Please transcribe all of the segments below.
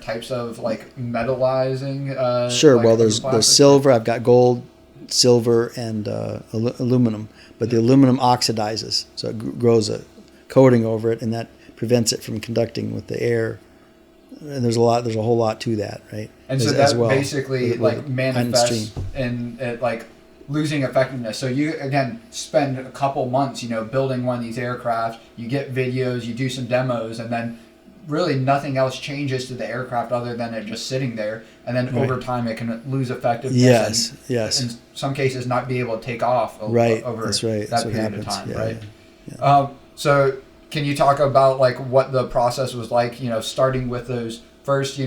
types of like metallizing? Sure. Like Well, there's silver. I've got gold, silver, and aluminum. But the aluminum oxidizes, so it grows a coating over it, and that prevents it from conducting with the air. And there's a whole lot to that, right? And so that basically like manifests in it like losing effectiveness. So you again spend a couple months, building one of these aircraft. You get videos, you do some demos, and then really nothing else changes to the aircraft other than it just sitting there. And then over time, it can lose effectiveness. Yes. In some cases, not be able to take off over That's right. that period of time, right? Yeah. So can you talk about like what the process was like? Starting with those first,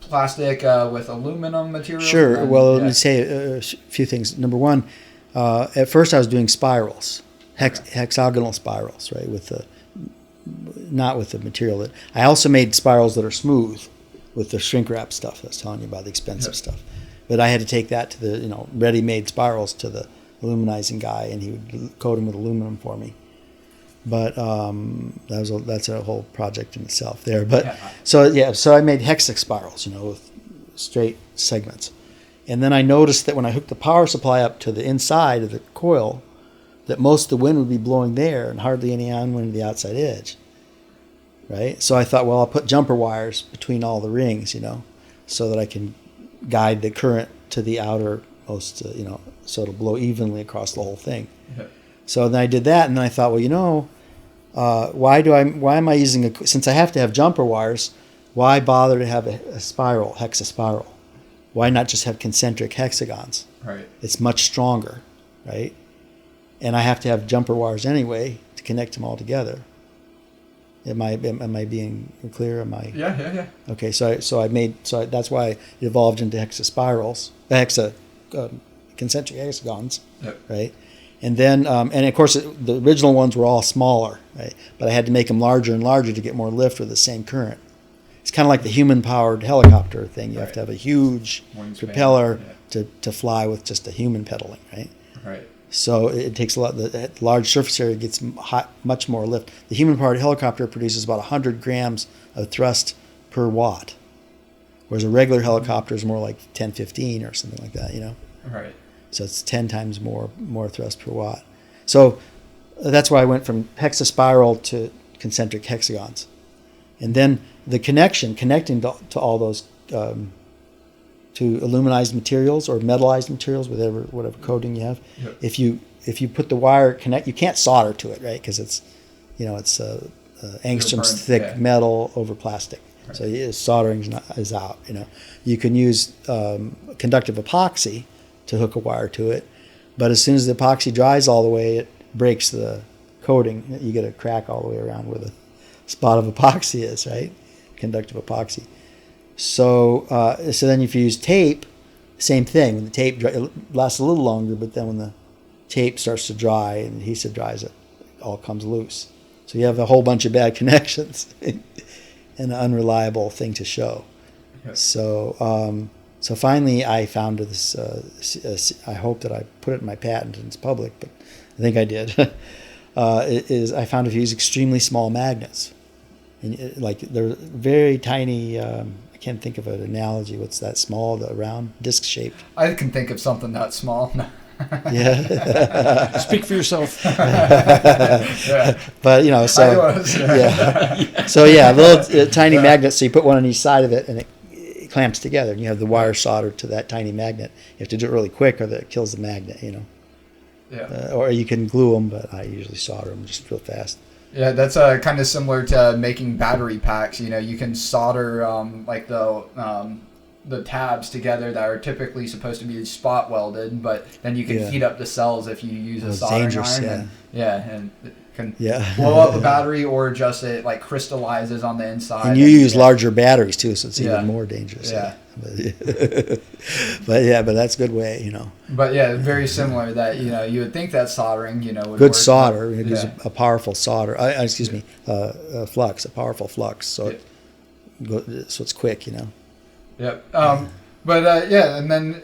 plastic with aluminum material. Sure. Well, let me say a few things. Number one, at first I was doing spirals, hexagonal spirals, right? Not with the material I also made spirals that are smooth with the shrink wrap stuff I was telling you about, the expensive stuff. But I had to take that to the ready-made spirals to the aluminizing guy, and he would coat them with aluminum for me. But that's a whole project in itself there. But so I made hexa spirals, with straight segments, and then I noticed that when I hooked the power supply up to the inside of the coil, that most of the wind would be blowing there and hardly any on wind to the outside edge. Right? So I thought, well, I'll put jumper wires between all the rings, so that I can guide the current to the outermost, so it'll blow evenly across the whole thing. Yeah. So then I did that, and then I thought, well, why am I using since I have to have jumper wires, why bother to have a spiral, hexa spiral? Why not just have concentric hexagons? Right. It's much stronger, right? And I have to have jumper wires anyway to connect them all together. Am I being clear? Yeah. Okay, so that's why it evolved into concentric hexagons, right? And then and of course the original ones were all smaller, right? But I had to make them larger and larger to get more lift with the same current. It's kind of like the human-powered helicopter thing. You have to have a huge propeller to fly with just a human pedaling, right? Right. So it takes a lot. The large surface area gets much more lift. The human-powered helicopter produces about 100 grams of thrust per watt, whereas a regular helicopter is more like 10, 15 or something like that. Right. So it's 10 times more thrust per watt. So that's why I went from hexaspiral to concentric hexagons, and then the connecting to all those. To aluminized materials or metallized materials, whatever coating you have. Yep. If you put the wire you can't solder to it, right? Because it's angstroms thick metal over plastic. Right. So soldering is out. You can use conductive epoxy to hook a wire to it, but as soon as the epoxy dries all the way, it breaks the coating. You get a crack all the way around where the spot of epoxy is, right? Conductive epoxy. So then if you use tape, same thing. When the tape it lasts a little longer, but then when the tape starts to dry and the adhesive dries, it all comes loose. So you have a whole bunch of bad connections and an unreliable thing to show. Okay. So finally I found this, I hope that I put it in my patent and it's public, but I think I did, I found if you use extremely small magnets, and they're very tiny, I can't think of an analogy. What's that small, the round, disc-shaped? I can think of something that small. Yeah. Speak for yourself. Yeah. But, little tiny magnets, so you put one on each side of it, and it clamps together, and you have the wire soldered to that tiny magnet. You have to do it really quick, or it kills the magnet, Yeah. Or you can glue them, but I usually solder them just real fast. Yeah, that's kind of similar to making battery packs. You can solder the tabs together that are typically supposed to be spot welded, but then you can heat up the cells if you use a soldering iron. And it can blow up the battery, or just it crystallizes on the inside. And you use larger batteries too, so it's even more dangerous. Yeah. But that's a good way, But very similar. That you would think that soldering, would good work, solder. It gives a powerful solder. Flux, a powerful flux. So it's quick, Yep. But yeah, and then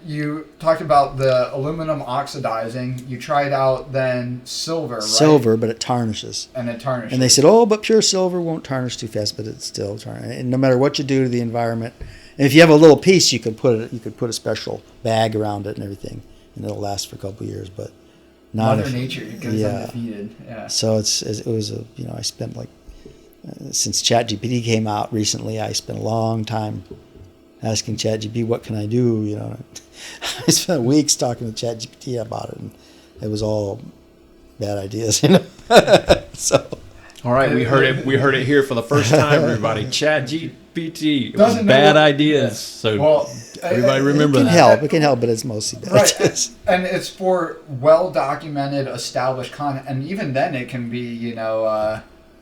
you talked about the aluminum oxidizing. You tried out then silver, right? Silver, but it tarnishes. And it tarnishes. And they said, oh, but pure silver won't tarnish too fast, but it's still tarnishes. And no matter what you do to the environment, and if you have a little piece, you could put a special bag around it and everything, and it'll last for a couple of years. But not Mother Nature goes undefeated. Yeah. So it was I spent since ChatGPT came out recently, I spent a long time asking ChatGPT, what can I do? I spent weeks talking to ChatGPT about it, and it was all bad ideas. So. All right, we heard it here for the first time, everybody. ChatGPT, bad ideas. So everybody remember that. It can help, but it's mostly bad ideas. And it's for well-documented, established content, and even then it can be,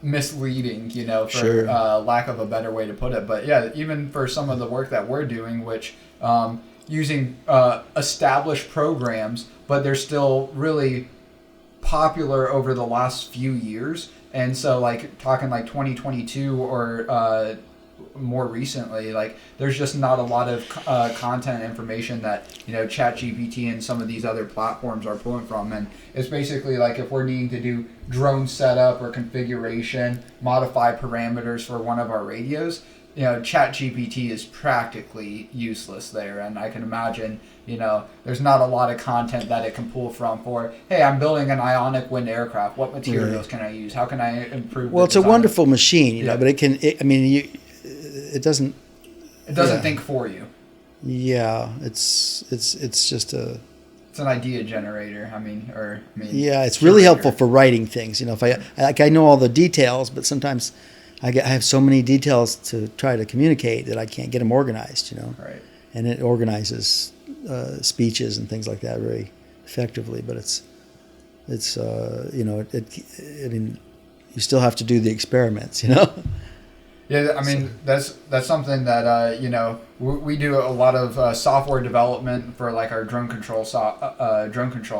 misleading, for sure. Lack of a better way to put it. But yeah, even for some of the work that we're doing, which using established programs, but they're still really popular over the last few years. And so talking 2022 or more recently, there's just not a lot of content information that ChatGPT and some of these other platforms are pulling from. And it's basically if we're needing to do drone setup or configuration, modify parameters for one of our radios, ChatGPT is practically useless there. And I can imagine there's not a lot of content that it can pull from for, hey, I'm building an Ionic wind aircraft. What materials can I use? How can I improve? Well, it's a wonderful machine, but it can. It doesn't. It doesn't think for you. Yeah, it's just a. It's an idea generator. Yeah, it's really helpful for writing things. If I know all the details, but sometimes I have so many details to try to communicate that I can't get them organized. Right. And it organizes speeches and things like that very effectively. But you still have to do the experiments. Yeah, that's something that we do a lot of software development for our drone control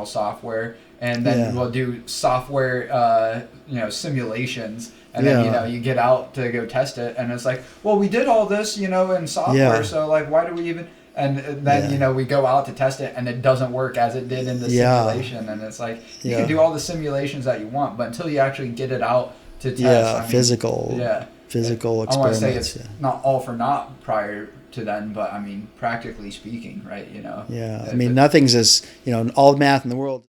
software, and then we'll do software simulations, and then you get out to go test it, and it's well, we did all this in software, so why do we even? And then we go out to test it, and it doesn't work as it did in the simulation, and it's you can do all the simulations that you want, but until you actually get it out to test, physical experiments. I want to say it's not all for naught prior to then, but practically speaking, right? Nothing's as all the math in the world.